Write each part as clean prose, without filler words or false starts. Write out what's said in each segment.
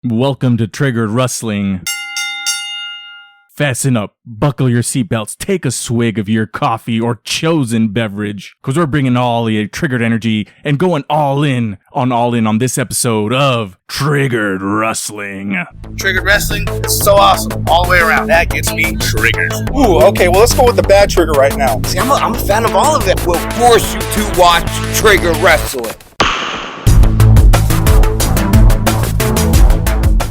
Welcome to Triggered Wrestling. Fasten up, buckle your seatbelts, take a swig of your coffee or chosen beverage, because we're bringing all the triggered energy and going all in on this episode of Triggered Wrestling. Triggered Wrestling is so awesome, all the way around. That gets me triggered. Ooh, okay, well, let's go with the bad trigger right now. See, I'm a fan of all of it. We'll force you to watch Triggered Wrestling.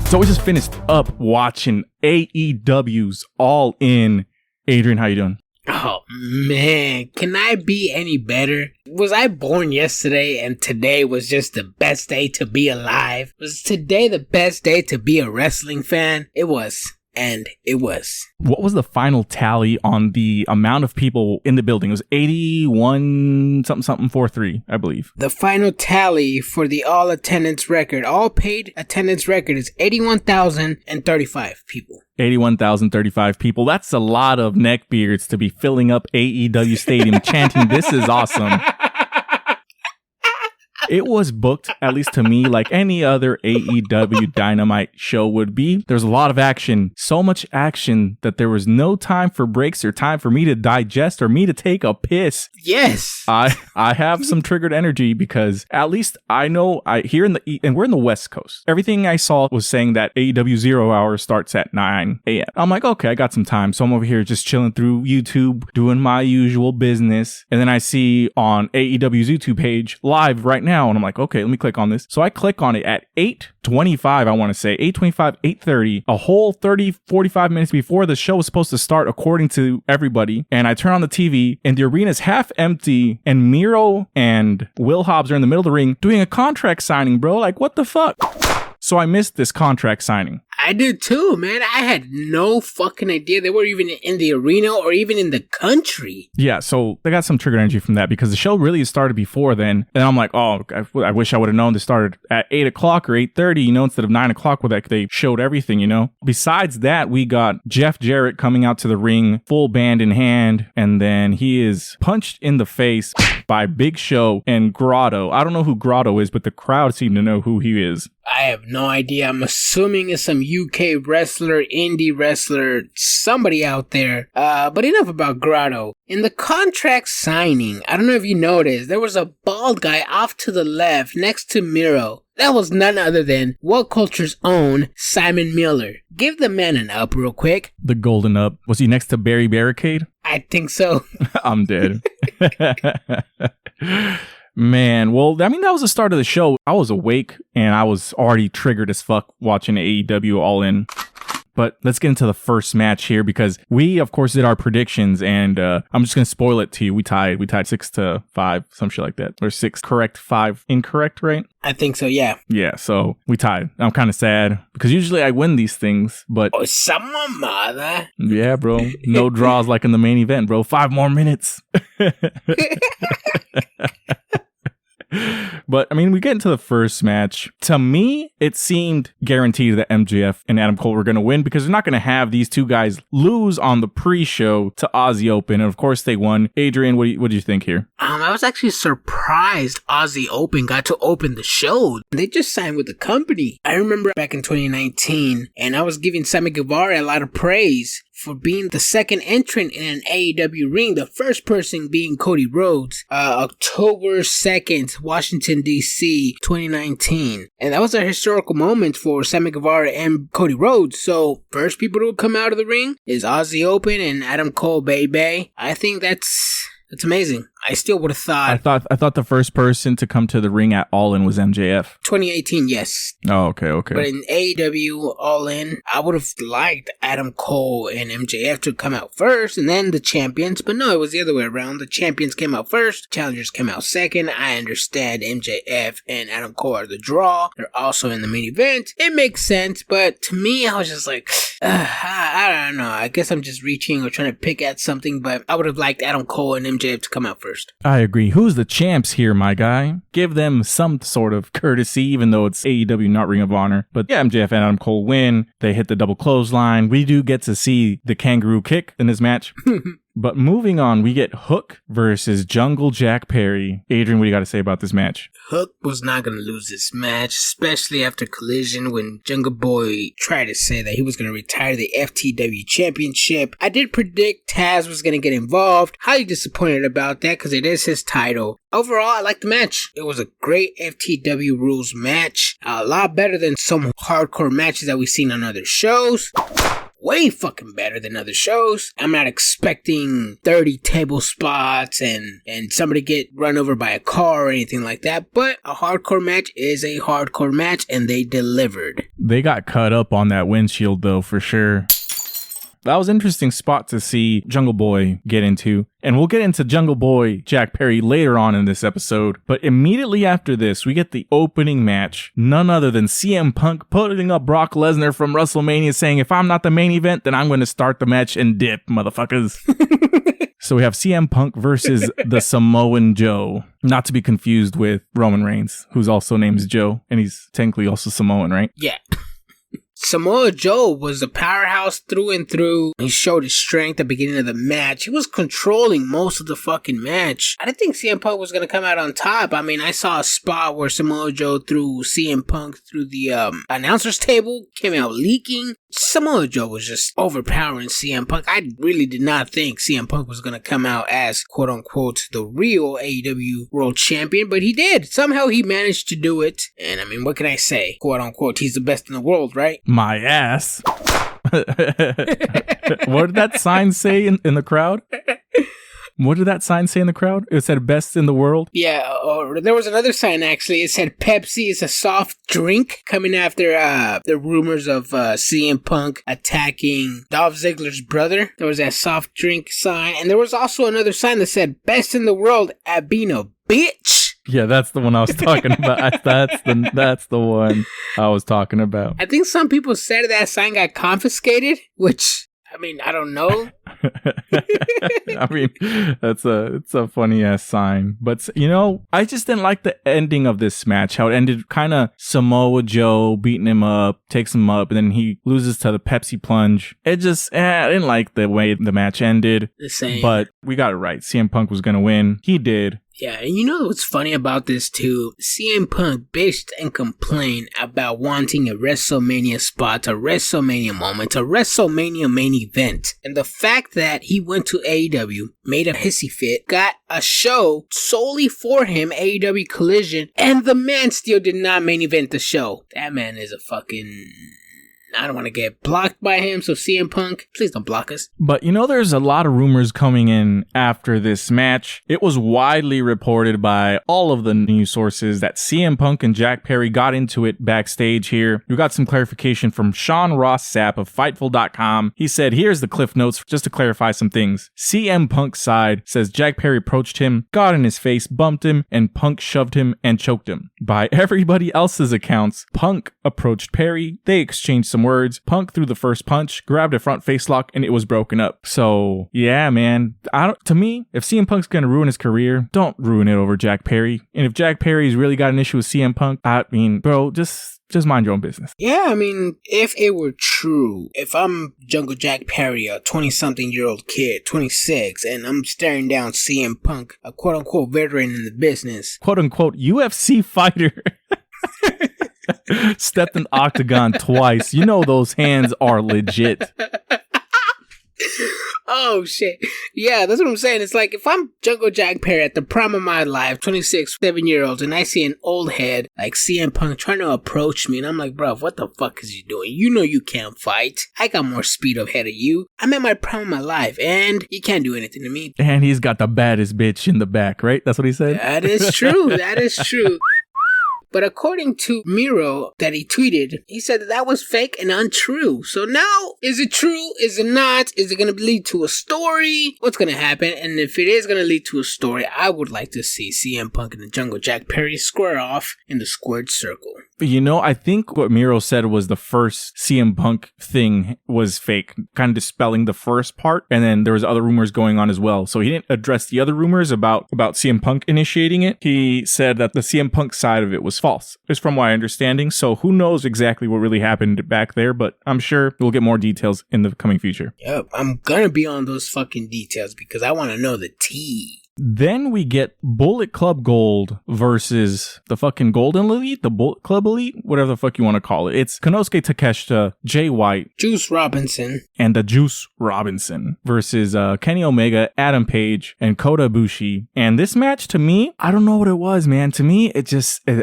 So we just finished up watching AEW's All In. Adrian, how you doing? Oh man, can I be any better? Was I born yesterday and today was just the best day to be alive? Was today the best day to be a wrestling fan? It was. And it was. What was the final tally on the amount of people in the building? It was 81 something 43, I believe. The final tally for the all attendance record, all paid attendance record, is 81,035 people. 81,035 people. That's a lot of neckbeards to be filling up AEW Stadium chanting, "This is awesome." It was booked, at least to me, like any other AEW Dynamite show would be. There's a lot of action, so much action that there was no time for breaks or time for me to digest or me to take a piss. Yes. I have some triggered energy because at least I know here and we're in the West Coast. Everything I saw was saying that AEW 0 Hour starts at 9 a.m. I'm like, okay, I got some time. So I'm over here just chilling through YouTube, doing my usual business. And then I see on AEW's YouTube page live right now. And I'm like, okay, let me click on this. So I click on it at 8:25, I want to say 8:25, 8:30, a whole 45 minutes before the show was supposed to start, according to everybody. And I turn on the TV and the arena's half empty and Miro and Will Hobbs are in the middle of the ring doing a contract signing, bro. Like, what the fuck? So I missed this contract signing. I did too, man. I had no fucking idea they were even in the arena or even in the country. Yeah, so they got some trigger energy from that because the show really started before then. And I'm like, oh, I wish I would have known they started at 8 o'clock or 8:30, instead of 9 o'clock where they showed everything, Besides that, we got Jeff Jarrett coming out to the ring, full band in hand, and then he is punched in the face by Big Show and Grotto. I don't know who Grotto is, but the crowd seemed to know who he is. I have no idea. I'm assuming it's some UK wrestler, indie wrestler, somebody out there. But enough about Grotto. In the contract signing, I don't know if you noticed, there was a bald guy off to the left next to Miro. That was none other than What Culture's own Simon Miller. Give the man an up real quick. The golden up. Was he next to Barry Barricade? I think so. I'm dead. Man, well, that was the start of the show. I was awake and I was already triggered as fuck watching AEW All In. But let's get into the first match here because we, of course, did our predictions and I'm just going to spoil it to you. We tied 6-5, some shit like that. Or 6 correct, 5 incorrect, right? I think so, yeah. Yeah, so we tied. I'm kind of sad because usually I win these things, but... Oh, someone mother. Yeah, bro. No draws like in the main event, bro. 5 more minutes. But, we get into the first match. To me, it seemed guaranteed that MJF and Adam Cole were going to win because they're not going to have these two guys lose on the pre-show to Aussie Open. And, of course, they won. Adrian, what do you think here? I was actually surprised Aussie Open got to open the show. They just signed with the company. I remember back in 2019, and I was giving Sammy Guevara a lot of praise for being the second entrant in an AEW ring, the first person being Cody Rhodes, October 2nd, Washington, D.C., 2019. And that was a historical moment for Sammy Guevara and Cody Rhodes. So, first people to come out of the ring is Aussie Open and Adam Cole, baby. I think that's amazing. I still would have thought... I thought the first person to come to the ring at All In was MJF. 2018, yes. Oh, okay. But in AEW All In, I would have liked Adam Cole and MJF to come out first, and then the champions. But no, it was the other way around. The champions came out first, challengers came out second. I understand MJF and Adam Cole are the draw. They're also in the main event. It makes sense, but to me, I was just like... I don't know. I guess I'm just reaching or trying to pick at something, but I would have liked Adam Cole and MJF to come out first. I agree. Who's the champs here, my guy? Give them some sort of courtesy, even though it's AEW, not Ring of Honor. But yeah, MJF and Adam Cole win. They hit the double clothesline. We do get to see the kangaroo kick in this match. But moving on, we get Hook versus Jungle Jack Perry. Adrian, what do you got to say about this match? Hook was not going to lose this match, especially after Collision when Jungle Boy tried to say that he was going to retire the FTW Championship. I did predict Taz was going to get involved. Highly disappointed about that because it is his title. Overall, I liked the match. It was a great FTW rules match. A lot better than some hardcore matches that we've seen on other shows. Way fucking better than other shows. I'm not expecting 30 table spots and somebody get run over by a car or anything like that, but a hardcore match is a hardcore match and they delivered. They got cut up on that windshield though, for sure. That was an interesting spot to see Jungle Boy get into. And we'll get into Jungle Boy Jack Perry later on in this episode. But immediately after this, we get the opening match. None other than CM Punk putting up Brock Lesnar from WrestleMania saying, if I'm not the main event, then I'm going to start the match and dip, motherfuckers. So we have CM Punk versus the Samoan Joe. Not to be confused with Roman Reigns, who's also named Joe. And he's technically also Samoan, right? Yeah. Samoa Joe was a powerhouse through and through. He showed his strength at the beginning of the match. He was controlling most of the fucking match. I didn't think CM Punk was going to come out on top. I mean, I saw a spot where Samoa Joe threw CM Punk through the announcer's table, came out leaking. Samoa Joe was just overpowering CM Punk. I really did not think CM Punk was going to come out as, quote unquote, the real AEW World Champion, but he did. Somehow he managed to do it. And I mean, what can I say? Quote unquote, he's the best in the world, right? My ass. What did that sign say in the crowd? What did that sign say in the crowd? It said best in the world? Yeah, or there was another sign actually. It said Pepsi is a soft drink, coming after the rumors of CM Punk attacking Dolph Ziggler's brother. There was that soft drink sign. And there was also another sign that said best in the world at being a bitch. Yeah, that's the one I was talking about. That's the one I was talking about. I think some people said that sign got confiscated, which, I mean, I don't know. I mean, it's a funny ass sign. But, you know, I just didn't like the ending of this match. How it ended kind of Samoa Joe beating him up, takes him up, and then he loses to the Pepsi plunge. It just, I didn't like the way the match ended. The same. But we got it right. CM Punk was going to win. He did. Yeah, and you know what's funny about this too? CM Punk bitched and complained about wanting a WrestleMania spot, a WrestleMania moment, a WrestleMania main event. And the fact that he went to AEW, made a hissy fit, got a show solely for him, AEW Collision, and the man still did not main event the show. That man is a fucking... I don't want to get blocked by him, so CM Punk, please don't block us. But you know, there's a lot of rumors coming in after this match. It was widely reported by all of the news sources that CM Punk and Jack Perry got into it backstage here. We got some clarification from Sean Ross Sapp of Fightful.com. He said, here's the cliff notes just to clarify some things. CM Punk's side says Jack Perry approached him, got in his face, bumped him, and Punk shoved him and choked him. By everybody else's accounts, Punk approached Perry, they exchanged some words, Punk threw the first punch, grabbed a front face lock, and it was broken up. So, yeah, man. To me, if CM Punk's gonna ruin his career, don't ruin it over Jack Perry. And if Jack Perry's really got an issue with CM Punk, I mean, bro, just mind your own business. Yeah, I mean, if it were true, if I'm Jungle Jack Perry, a 20-something-year-old kid, 26, and I'm staring down CM Punk, a quote-unquote veteran in the business. Quote-unquote UFC fighter. Stepped in octagon twice. You know those hands are legit. Oh, shit. Yeah, that's what I'm saying. It's like, if I'm Jungle Jack Perry at the prime of my life, 26, 7-year-olds, and I see an old head like CM Punk trying to approach me, and I'm like, bro, what the fuck is you doing? You know you can't fight. I got more speed ahead of you. I'm at my prime of my life, and you can't do anything to me. And he's got the baddest bitch in the back, right? That's what he said? That is true. That is true. But according to Miro that he tweeted, he said that was fake and untrue. So now, is it true? Is it not? Is it going to lead to a story? What's going to happen? And if it is going to lead to a story, I would like to see CM Punk and the Jungle Jack Perry square off in the squared circle. You know, I think what Miro said was the first CM Punk thing was fake, kind of dispelling the first part. And then there was other rumors going on as well. So he didn't address the other rumors about CM Punk initiating it. He said that the CM Punk side of it was false, is from my understanding. So who knows exactly what really happened back there, but I'm sure we'll get more details in the coming future. Yep, I'm gonna be on those fucking details because I want to know the tea. Then we get Bullet Club Gold versus the fucking Golden Elite, the Bullet Club Elite, whatever the fuck you want to call it. It's Konosuke Takeshita, Jay White, Juice Robinson, and the Juice Robinson versus Kenny Omega, Adam Page, and Kota Ibushi. And this match, to me, I don't know what it was, man. To me,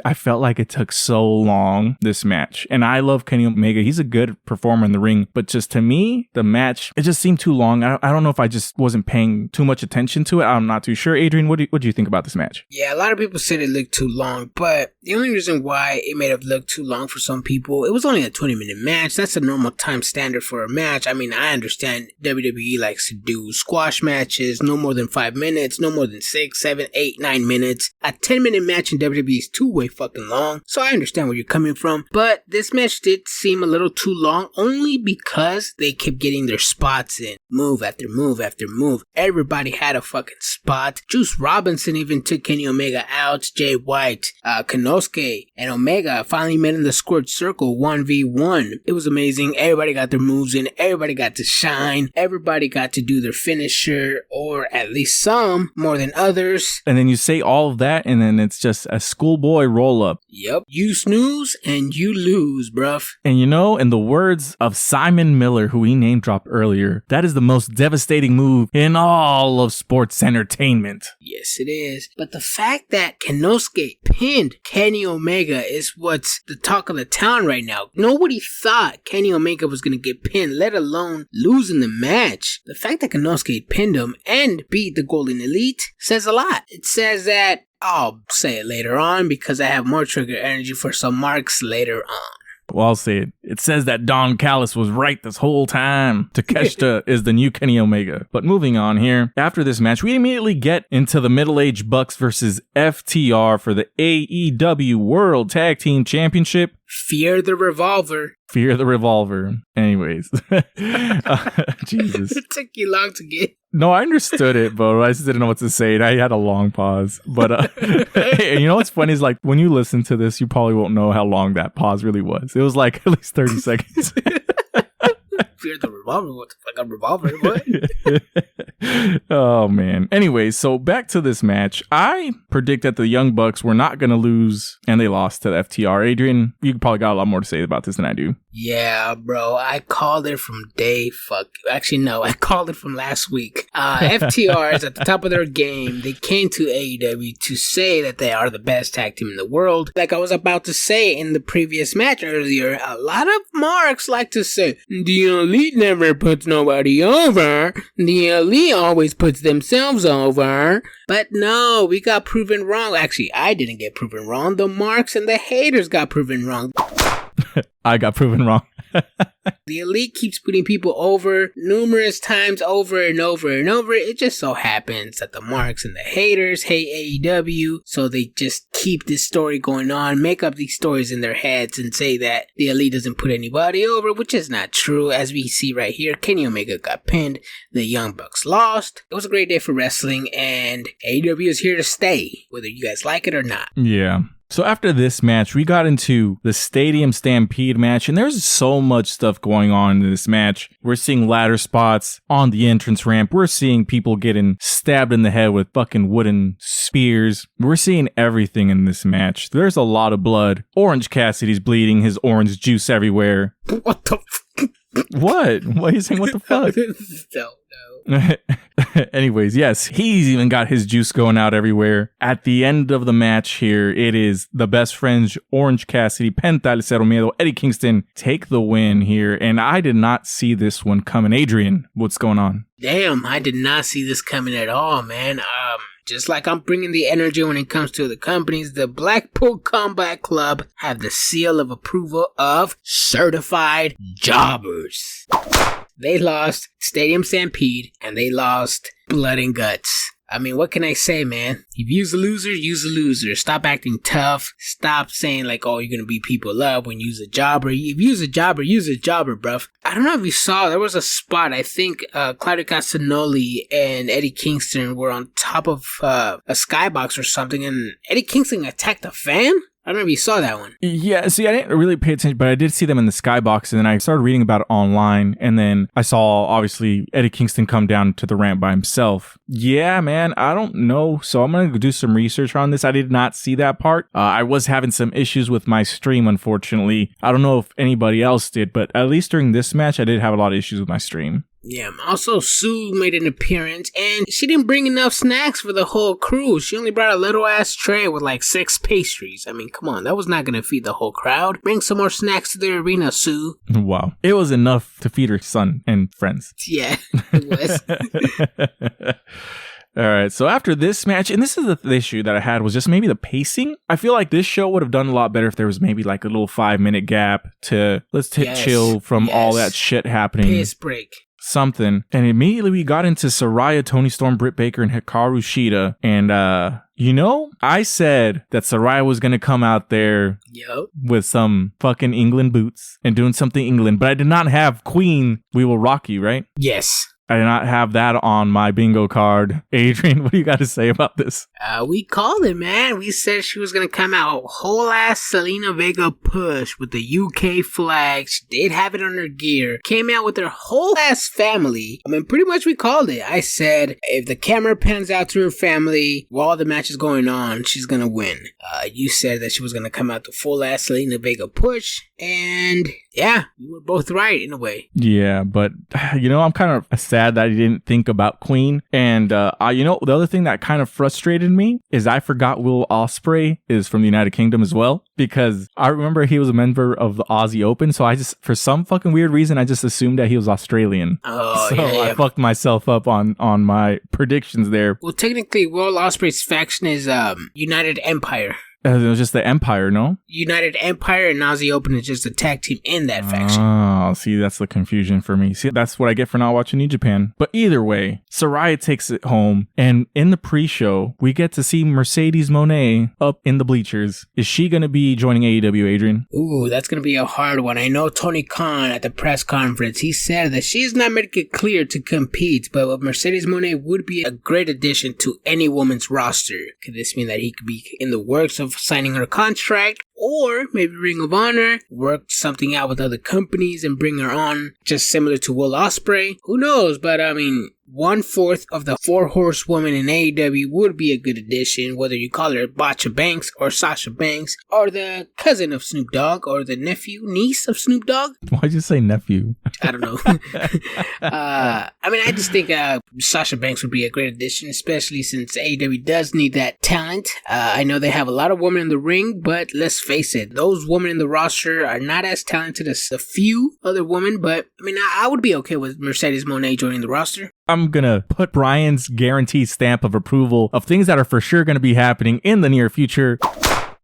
I felt like it took so long, this match. And I love Kenny Omega. He's a good performer in the ring. But just to me, the match, it just seemed too long. I don't know if I just wasn't paying too much attention to it. I'm not too sure. Adrian, what do you think about this match? Yeah, a lot of people said it looked too long, but the only reason why it may have looked too long for some people, it was only a 20-minute match. That's a normal time standard for a match. I mean, I understand WWE likes to do squash matches, no more than 5 minutes, no more than 6, 7, 8, 9 minutes. A 10-minute match in WWE is too way fucking long, so I understand where you're coming from. But this match did seem a little too long, only because they kept getting their spots in. Move after move after move. Everybody had a fucking spot. Juice Robinson even took Kenny Omega out. Jay White, Konosuke, and Omega finally met in the squared circle 1v1. It was amazing. Everybody got their moves in. Everybody got to shine. Everybody got to do their finisher, or at least some, more than others. And then you say all of that, and then it's just a schoolboy roll-up. Yep. You snooze and you lose, bruv. And you know, in the words of Simon Miller, who we name dropped earlier, that is the most devastating move in all of sports entertainment. Yes, it is. But the fact that Konosuke pinned Kenny Omega is what's the talk of the town right now. Nobody thought Kenny Omega was going to get pinned, let alone losing the match. The fact that Konosuke pinned him and beat the Golden Elite says a lot. It says that, I'll say it later on because I have more trigger energy for some marks later on. Well, I'll say it. It says that Don Callis was right this whole time. Takeshita is the new Kenny Omega. But moving on here, after this match, we immediately get into the middle-aged Bucks versus FTR for the AEW World Tag Team Championship. Fear the Revolver. Fear the Revolver. Anyways. Jesus. It took you long to get. No, I understood it, but I just didn't know what to say. I had a long pause. But hey, you know what's funny is like when you listen to this, you probably won't know how long that pause really was. It was like at least 30 seconds. Fear the Revolver? What the fuck? A revolver? What? Oh, man. Anyways, so back to this match. I predict that the Young Bucks were not going to lose, and they lost to the FTR. Adrian, you probably got a lot more to say about this than I do. Yeah, bro. I called it from Actually, no. I called it from last week. FTR is at the top of their game. They came to AEW to say that they are the best tag team in the world. Like I was about to say in the previous match earlier, a lot of marks like to say, the Elite never puts nobody over. The Elite always puts themselves over. But no, we got proven wrong. Actually, I didn't get proven wrong. The marks and the haters got proven wrong. I got proven wrong. The Elite keeps putting people over numerous times over and over and over. It just so happens that the marks and the haters hate AEW, so they just keep this story going on, make up these stories in their heads and say that the Elite doesn't put anybody over, which is not true. As we see right here, Kenny Omega got pinned, the Young Bucks lost. It was a great day for wrestling, and AEW is here to stay, whether you guys like it or not. Yeah. So after this match, we got into the Stadium Stampede match, and there's so much stuff going on in this match. We're seeing ladder spots on the entrance ramp. We're seeing people getting stabbed in the head with fucking wooden spears. We're seeing everything in this match. There's a lot of blood. Orange Cassidy's bleeding, his orange juice everywhere. What the fuck? What? Why are you saying what the fuck? No. Anyways, yes, he's even got his juice going out everywhere. At the end of the match here, it is the best friends, Orange Cassidy, Penta El Cero Miedo, Eddie Kingston, take the win here. And I did not see this one coming. Adrian, what's going on? Damn, I did not see this coming at all, man. Just like I'm bringing the energy when it comes to the companies, the Blackpool Combat Club have the seal of approval of certified jobbers. They lost Stadium Stampede, and they lost Blood and Guts. I mean, what can I say, man? If you's a loser, you's a loser. Stop acting tough. Stop saying like, oh, you're gonna beat people up when you's a jobber. If you's a jobber, bruv. I don't know if you saw, there was a spot, I think Claudio Castagnoli and Eddie Kingston were on top of a skybox or something, and Eddie Kingston attacked a fan? I don't know if you saw that one. Yeah, see, I didn't really pay attention, but I did see them in the skybox, and then I started reading about it online, and then I saw, obviously, Eddie Kingston come down to the ramp by himself. Yeah, man, I don't know, so I'm going to do some research on this. I did not see that part. I was having some issues with my stream, unfortunately. I don't know if anybody else did, but at least during this match, I did have a lot of issues with my stream. Yeah, also Sue made an appearance, and she didn't bring enough snacks for the whole crew. She only brought a little ass tray with like 6 pastries. I mean, come on, that was not gonna feed the whole crowd. Bring some more snacks to the arena, Sue. Wow. It was enough to feed her son and friends. Yeah, it was. All right, so after this match, and this is the issue that I had, was just maybe the pacing. I feel like this show would have done a lot better if there was maybe like a little 5-minute gap to let's take chill from all that shit happening. Piss break. Something. And immediately we got into Saraya, Toni Storm, Britt Baker, and Hikaru Shida. And, I said that Saraya was going to come out there with some fucking England boots and doing something England, but I did not have Queen, We Will Rock You, right? Yes. I did not have that on my bingo card. Adrian, what do you got to say about this? We called it, man. We said she was going to come out whole ass Selena Vega push with the UK flag. She did have it on her gear. Came out with her whole ass family. I mean, pretty much we called it. I said, if the camera pans out to her family while the match is going on, she's going to win. You said that she was going to come out the full ass Selena Vega push. And yeah, we were both right in a way. Yeah, but I'm kind of sad that I didn't think about Queen. And the other thing that kind of frustrated me is I forgot Will Ospreay is from the United Kingdom as well, because I remember he was a member of the Aussie Open. So I just, for some fucking weird reason, I just assumed that he was Australian. Oh, so yeah. I fucked myself up on my predictions there. Well, technically, Will Ospreay's faction is United Empire. It was just the Empire, no? United Empire and Aussie Open is just a tag team in that faction. Oh, see, that's the confusion for me. See, that's what I get for not watching New Japan. But either way, Saraya takes it home. And in the pre-show, we get to see Mercedes Moné up in the bleachers. Is she going to be joining AEW, Adrian? Ooh, that's going to be a hard one. I know Tony Khan at the press conference, he said that she's not medically cleared to compete, but Mercedes Moné would be a great addition to any woman's roster. Could this mean that he could be in the works of signing her contract, or maybe Ring of Honor work something out with other companies and bring her on, just similar to Will Ospreay? Who knows? But I mean, 1/4 of the 4 horsewomen in AEW would be a good addition, whether you call her Botcha Banks or Sasha Banks, or the cousin of Snoop Dogg, or the niece of Snoop Dogg. Why'd you say nephew? I don't know. I just think Sasha Banks would be a great addition, especially since AEW does need that talent. I know they have a lot of women in the ring, but let's face it, those women in the roster are not as talented as a few other women, but I mean, I would be okay with Mercedes Moné joining the roster. I'm going to put Brian's guaranteed stamp of approval of things that are for sure going to be happening in the near future,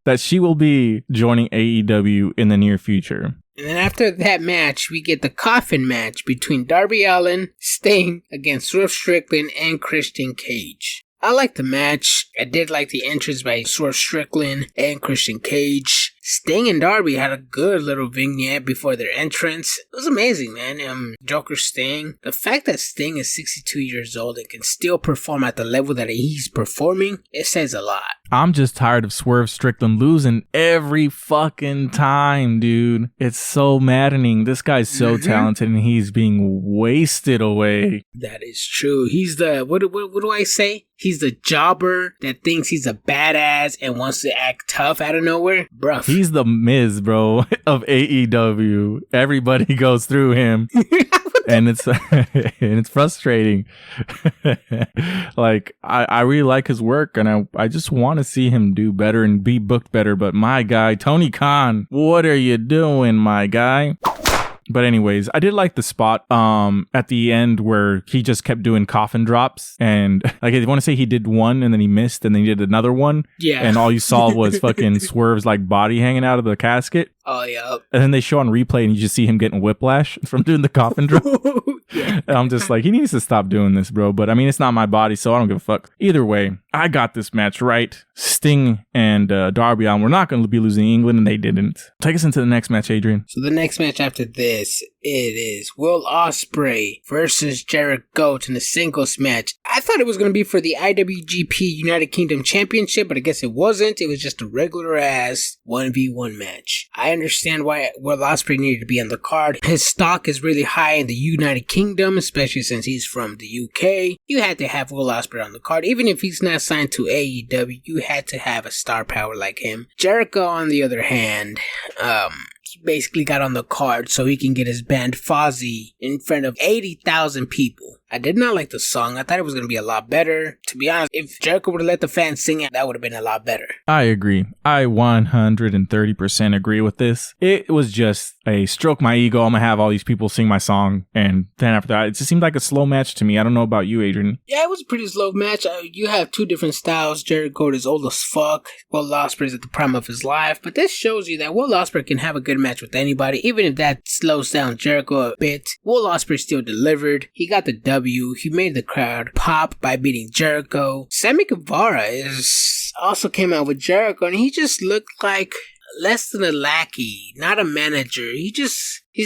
that she will be joining AEW in the near future. And then after that match, we get the coffin match between Darby Allin, Sting, against Swerve Strickland and Christian Cage. I liked the match. I did like the entrance by Swerve Strickland and Christian Cage. Sting and Darby had a good little vignette before their entrance. It was amazing, man. Joker Sting. The fact that Sting is 62 years old and can still perform at the level that he's performing, it says a lot. I'm just tired of Swerve Strickland losing every fucking time, dude. It's so maddening. This guy's so talented and he's being wasted away. That is true. He's the, what do I say? He's the jobber that thinks he's a badass and wants to act tough out of nowhere. Bruh. He's the Miz, bro, of AEW. Everybody goes through him. And it's frustrating. Like, I really like his work, and I just want to see him do better and be booked better. But my guy, Tony Khan, what are you doing, my guy? But anyways, I did like the spot at the end where he just kept doing coffin drops. And like, I want to say he did one and then he missed and then he did another one. Yeah. And all you saw was fucking Swerve's like body hanging out of the casket. Oh, yeah. And then they show on replay and you just see him getting whiplash from doing the coffin drop. Yeah. And I'm just like, he needs to stop doing this, bro. But I mean, it's not my body, so I don't give a fuck. Either way, I got this match right. Sting and Darby Allin were not going to be losing England, and they didn't. Take us into the next match, Adrian. So the next match after this It is Will Ospreay versus Jericho in a singles match. I thought it was going to be for the IWGP United Kingdom Championship, but I guess it wasn't. It was just a regular ass 1v1 match. I understand why Will Ospreay needed to be on the card. His stock is really high in the United Kingdom, especially since he's from the UK. You had to have Will Ospreay on the card. Even if he's not signed to AEW, you had to have a star power like him. Jericho, on the other hand, he basically got on the card so he can get his band Fozzy in front of 80,000 people. I did not like the song. I thought it was going to be a lot better. To be honest, if Jericho would have let the fans sing it, that would have been a lot better. I agree. I 130% agree with this. It was just a stroke my ego. I'm going to have all these people sing my song. And then after that, it just seemed like a slow match to me. I don't know about you, Adrian. Yeah, it was a pretty slow match. You have two different styles. Jericho is old as fuck. Will Ospreay is at the prime of his life. But this shows you that Will Ospreay can have a good match with anybody. Even if that slows down Jericho a bit, Will Ospreay still delivered. He got the W. He made the crowd pop by beating Jericho. Sammy Guevara also came out with Jericho, and he just looked like less than a lackey, not a manager. He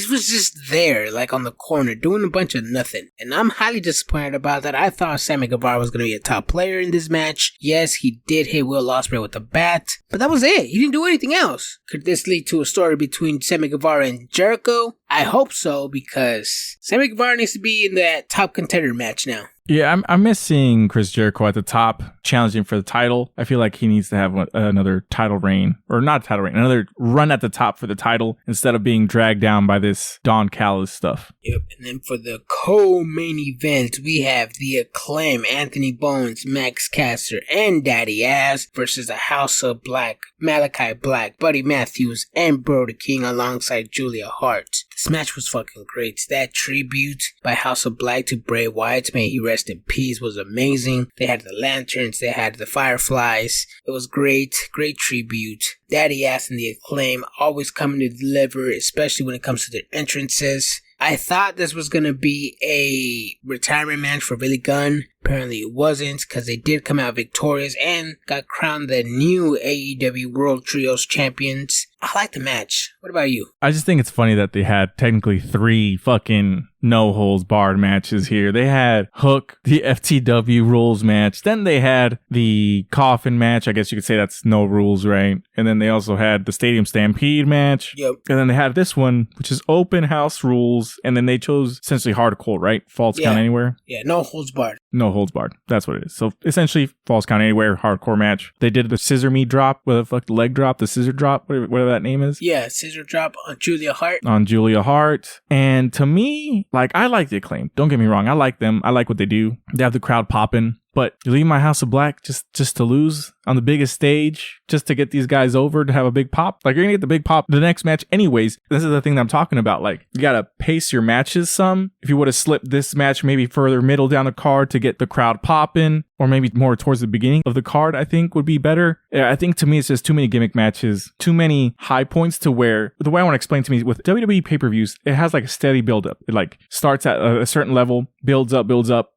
was just there, like on the corner, doing a bunch of nothing. And I'm highly disappointed about that. I thought Sammy Guevara was going to be a top player in this match. Yes, he did hit Will Ospreay with a bat, but that was it. He didn't do anything else. Could this lead to a story between Sammy Guevara and Jericho? I hope so, because Sammy Guevara needs to be in that top contender match now. Yeah, I miss seeing Chris Jericho at the top, challenging for the title. I feel like he needs to have another title reign, or not title reign, another run at the top for the title, instead of being dragged down by this Don Callis stuff. Yep, and then for the co-main event, we have the Acclaim, Anthony Bones, Max Caster, and Daddy Ass versus the House of Black, Malachi Black, Buddy Matthews, and Brody King alongside Julia Hart. This match was fucking great. That tribute by House of Black to Bray Wyatt, may he rest in peace, was amazing. They had the lanterns, they had the fireflies. It was great tribute. Daddy Ass and the Acclaim always coming to deliver, especially when it comes to their entrances. I thought this was going to be a retirement match for Billy Gunn. Apparently it wasn't, because they did come out victorious and got crowned the new AEW World Trios champions. I like the match. What about you? I just think it's funny that they had technically 3 fucking no-holds-barred matches here. They had Hook, the FTW rules match. Then they had the Coffin match. I guess you could say that's no rules, right? And then they also had the Stadium Stampede match. Yep. And then they had this one, which is open house rules. And then they chose essentially hardcore, right? Falls count anywhere. Yeah, no holds barred. No holds barred. That's what it is. So essentially, falls count anywhere, hardcore match. They did the scissor me drop, with the leg drop, the scissor drop, whatever that name is. Yeah, scissor drop on Julia Hart. On Julia Hart. And to me, like, I like the Acclaim. Don't get me wrong. I like them. I like what they do. They have the crowd popping. But you leave my House of Black just to lose on the biggest stage, just to get these guys over to have a big pop. Like, you're going to get the big pop the next match anyways. This is the thing that I'm talking about. Like, you got to pace your matches some. If you would have slipped this match maybe further middle down the card to get the crowd popping, or maybe more towards the beginning of the card, I think would be better. I think to me, it's just too many gimmick matches, too many high points to where, the way I want to explain to me, with WWE pay-per-views, it has like a steady build-up. It like starts at a certain level, builds up,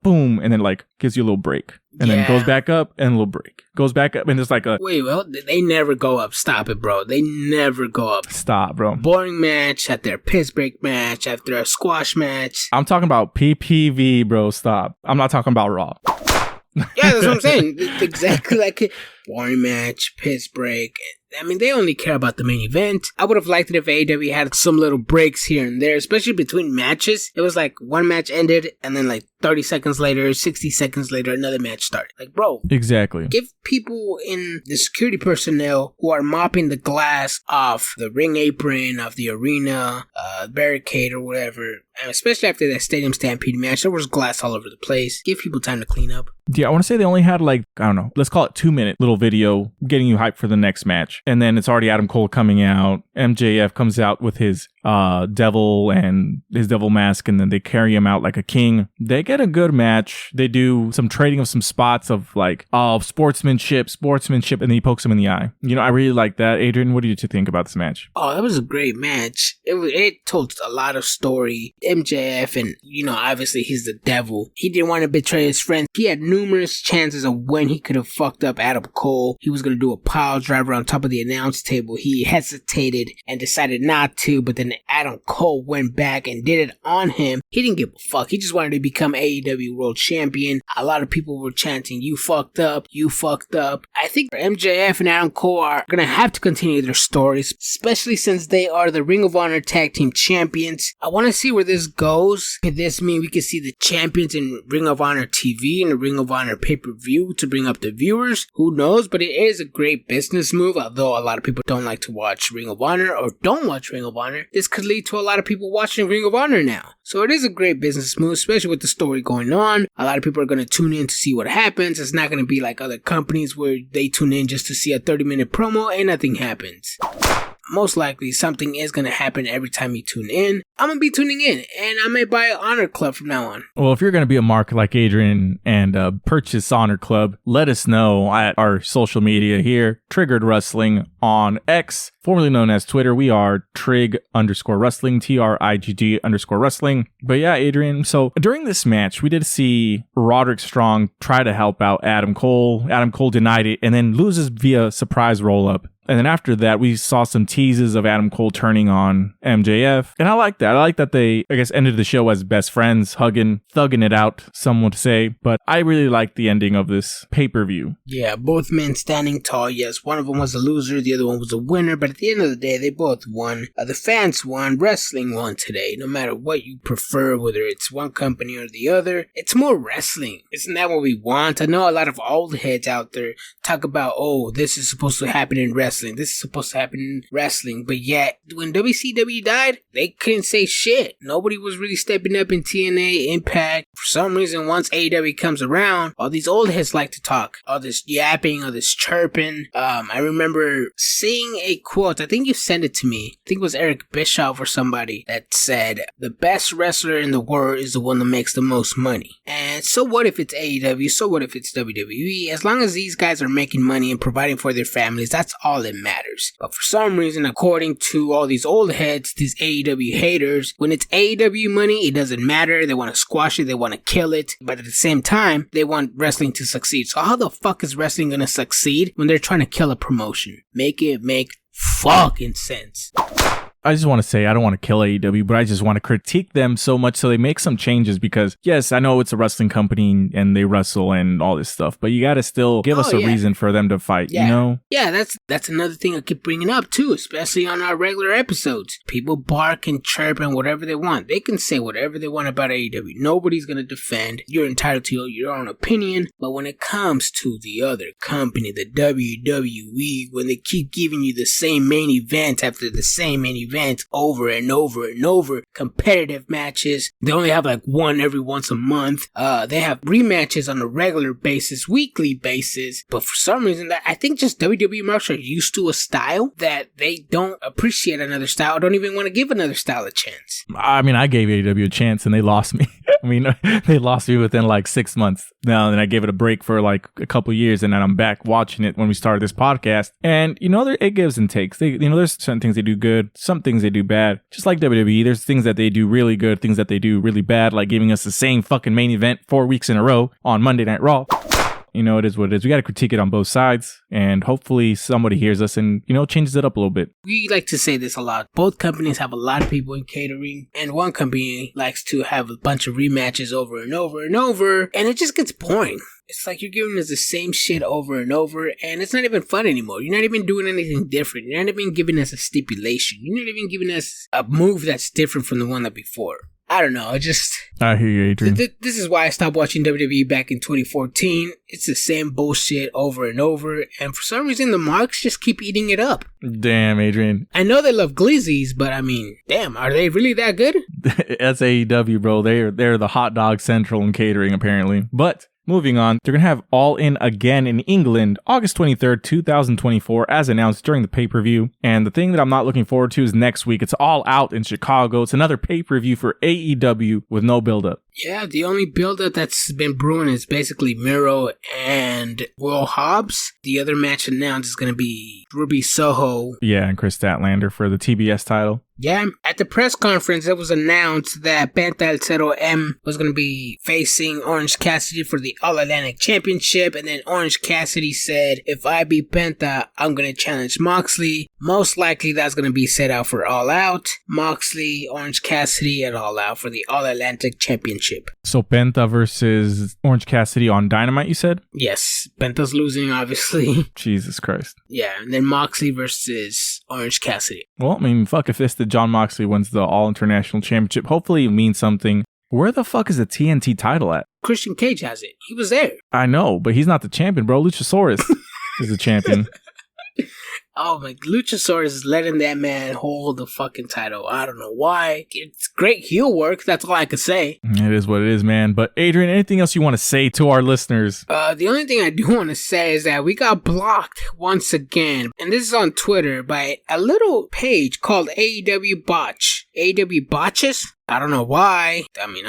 boom, and then like gives you a little break. And then goes back up and a little break. Goes back up and there's like a... Wait, well, they never go up. Stop it, bro. They never go up. Stop, bro. Boring match after a piss break match after a squash match. I'm talking about PPV, bro. Stop. I'm not talking about Raw. Yeah, that's what I'm saying. It's exactly like it. Boring match, piss break. I mean, they only care about the main event. I would have liked it if AEW had some little breaks here and there, especially between matches. It was like one match ended and then like 30 seconds later, 60 seconds later, another match started. Like, bro. Exactly. Give people in the security personnel who are mopping the glass off the ring apron, of the arena, barricade or whatever, and especially after that Stadium Stampede match, there was glass all over the place. Give people time to clean up. Yeah, I want to say they only had like, I don't know, let's call it 2-minute little video getting you hyped for the next match. And then it's already Adam Cole coming out. MJF comes out with his devil and his devil mask, and then they carry him out like a king. They get a good match. They do some trading of some spots of like, sportsmanship, and then he pokes him in the eye. You know, I really like that. Adrian, what did you think about this match? Oh, that was a great match. It told a lot of story. MJF, and you know, obviously he's the devil. He didn't want to betray his friend. He had numerous chances of when he could have fucked up Adam Cole. He was going to do a pile driver on top of the announce table. He hesitated and decided not to, but then Adam Cole went back and did it on him, he didn't give a fuck. He just wanted to become AEW World Champion. A lot of people were chanting, "You fucked up, you fucked up." I think MJF and Adam Cole are going to have to continue their stories, especially since they are the Ring of Honor Tag Team Champions. I want to see where this goes. Could this mean we could see the champions in Ring of Honor TV and the Ring of Honor pay-per-view to bring up the viewers? Who knows? But it is a great business move, although a lot of people don't like to watch Ring of Honor or don't watch Ring of Honor. This could lead to a lot of people watching Ring of Honor now. So it is a great business move, especially with the story going on. A lot of people are going to tune in to see what happens. It's not going to be like other companies where they tune in just to see a 30-minute promo and nothing happens. Most likely something is going to happen every time you tune in. I'm going to be tuning in, and I may buy an Honor Club from now on. Well, if you're going to be a mark like Adrian and purchase Honor Club, let us know at our social media here, Triggered Wrestling on X, formerly known as Twitter. We are Trig_Wrestling, TRIGG_Wrestling. But yeah, Adrian, so during this match, we did see Roderick Strong try to help out Adam Cole. Adam Cole denied it and then loses via surprise roll-up. And then after that, we saw some teases of Adam Cole turning on MJF. And I like that. I like that they, I guess, ended the show as best friends, hugging, thugging it out, some would say. But I really like the ending of this pay-per-view. Yeah, both men standing tall. Yes, one of them was a loser, the other one was a winner. But at the end of the day, they both won. The fans won. Wrestling won today. No matter what you prefer, whether it's one company or the other, it's more wrestling. Isn't that what we want? I know a lot of old heads out there talk about, oh, this is supposed to happen in wrestling. This is supposed to happen in wrestling. But yet, when WCW died, they couldn't say shit. Nobody was really stepping up in TNA, Impact. For some reason, once AEW comes around, all these old heads like to talk. All this yapping, all this chirping. I remember seeing a quote. I think you sent it to me. I think it was Eric Bischoff or somebody that said, the best wrestler in the world is the one that makes the most money. And so what if it's AEW? So what if it's WWE? As long as these guys are making money and providing for their families, that's all that matters. But for some reason, according to all these old heads, these AEW haters, when it's AEW money, it doesn't matter. They want to squash it. They want to kill it. But at the same time, they want wrestling to succeed. So how the fuck is wrestling going to succeed when they're trying to kill a promotion? Make it make fucking sense. I just want to say, I don't want to kill AEW, but I just want to critique them so much so they make some changes because, yes, I know it's a wrestling company and they wrestle and all this stuff, but you got to still give us a reason for them to fight, you know? Yeah, that's another thing I keep bringing up too, especially on our regular episodes. People bark and chirp and whatever they want. They can say whatever they want about AEW. Nobody's going to defend. You're entitled to your own opinion, but when it comes to the other company, the WWE, when they keep giving you the same main event after the same main event, over and over and over, competitive matches. They only have like one every once a month. They have rematches on a regular basis, weekly basis. But for some reason, I think just WWE marks are used to a style that they don't appreciate another style. Don't even want to give another style a chance. I mean, I gave AEW a chance and they lost me. I mean, they lost me within like 6 months. Now, then I gave it a break for like a couple years, and then I'm back watching it when we started this podcast. And you know, it gives and takes. There's certain things they do good, some things they do bad. Just like WWE, there's things that they do really good, things that they do really bad, like giving us the same fucking main event 4 weeks in a row on Monday Night Raw. You know, it is what it is. We got to critique it on both sides, and hopefully somebody hears us and, you know, changes it up a little bit. We like to say this a lot. Both companies have a lot of people in catering, and one company likes to have a bunch of rematches over and over and over, and it just gets boring. It's like you're giving us the same shit over and over, and it's not even fun anymore. You're not even doing anything different. You're not even giving us a stipulation. You're not even giving us a move that's different from the one that before. I don't know. I hear you, Adrian. This is why I stopped watching WWE back in 2014. It's the same bullshit over and over, and for some reason, the marks just keep eating it up. Damn, Adrian. I know they love glizzies, but I mean, damn, are they really that good? That's AEW, bro. They're the hot dog central in catering, apparently. But moving on, they're going to have All In again in England, August 23rd, 2024, as announced during the pay-per-view. And the thing that I'm not looking forward to is next week. It's All Out in Chicago. It's another pay-per-view for AEW with no build-up. Yeah, the only build-up that's been brewing is basically Miro and Will Hobbs. The other match announced is going to be Ruby Soho. Yeah, and Chris Statlander for the TBS title. Yeah, at the press conference, it was announced that Penta El Zero M was going to be facing Orange Cassidy for the All Atlantic Championship, and then Orange Cassidy said, if I beat Penta, I'm going to challenge Moxley. Most likely that's going to be set out for All Out. Moxley, Orange Cassidy at All Out for the All Atlantic Championship. So Penta versus Orange Cassidy on Dynamite, you said? Yes, Penta's losing, obviously. Jesus Christ. Yeah, and then Moxley versus Orange Cassidy. Well, I mean, fuck if this John Moxley wins the All International Championship. Hopefully it means something. Where the fuck is the TNT title at? Christian Cage has it. He was there. I know, but he's not the champion, bro. Luchasaurus is the champion. Oh my, Luchasaurus is letting that man hold the fucking title. I don't know why. It's great heel work. That's all I could say. It is what it is, man. But Adrian, anything else you want to say to our listeners? The only thing I do want to say is that we got blocked once again. And this is on Twitter by a little page called AEW Botch. AEW Botches? I don't know why. I mean,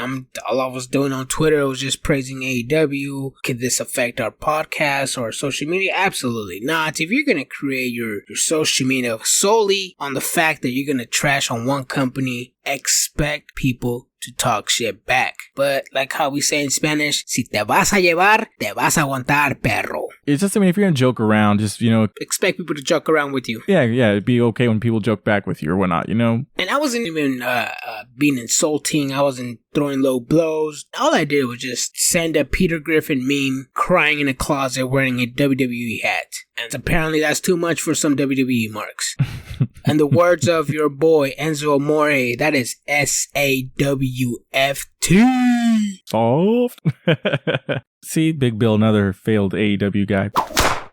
all I was doing on Twitter was just praising AEW. Could this affect our podcast or social media? Absolutely not. If you're going to create your social media solely on the fact that you're going to trash on one company, expect people to talk shit back. But like how we say in Spanish, si te vas a llevar, te vas a aguantar, perro. It's just, I mean, if you're going to joke around, just, expect people to joke around with you. Yeah, it'd be okay when people joke back with you or whatnot, And I wasn't even being insulting. I wasn't throwing low blows. All I did was just send a Peter Griffin meme crying in a closet wearing a WWE hat. And apparently that's too much for some WWE marks. And the words of your boy, Enzo Amore, that is SAWFT. Soft. See, Big Bill, another failed AEW guy.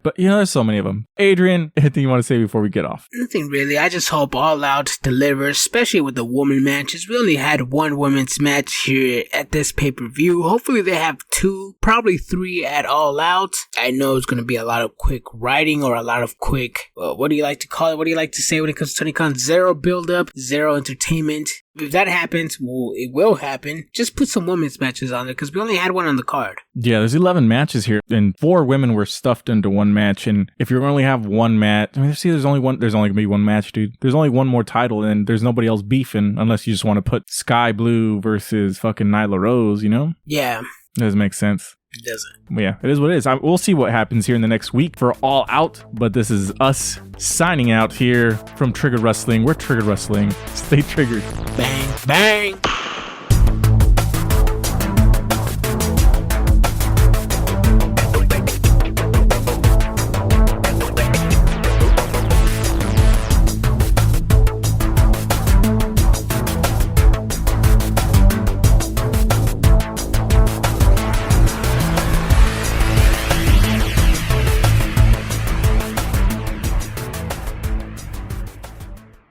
But, there's so many of them. Adrian, anything you want to say before we get off? Nothing really. I just hope All Out delivers, especially with the woman matches. We only had one women's match here at this pay-per-view. Hopefully they have 2, probably 3 at All Out. I know it's going to be a lot of quick writing or a lot of quick, what do you like to call it? What do you like to say when it comes to Tony Khan? Zero build-up, zero entertainment. If that happens, well, it will happen. Just put some women's matches on there because we only had one on the card. Yeah, there's 11 matches here, and 4 women were stuffed into one match. And if you only have one match, I mean, there's only going to be one match, dude. There's only one more title, and there's nobody else beefing unless you just want to put Sky Blue versus fucking Nyla Rose, Yeah. Doesn't make sense. It doesn't. Yeah, it is what it is. We'll see what happens here in the next week for All Out, but this is us signing out here from Triggered Wrestling. We're Triggered Wrestling. Stay triggered. Bang, bang.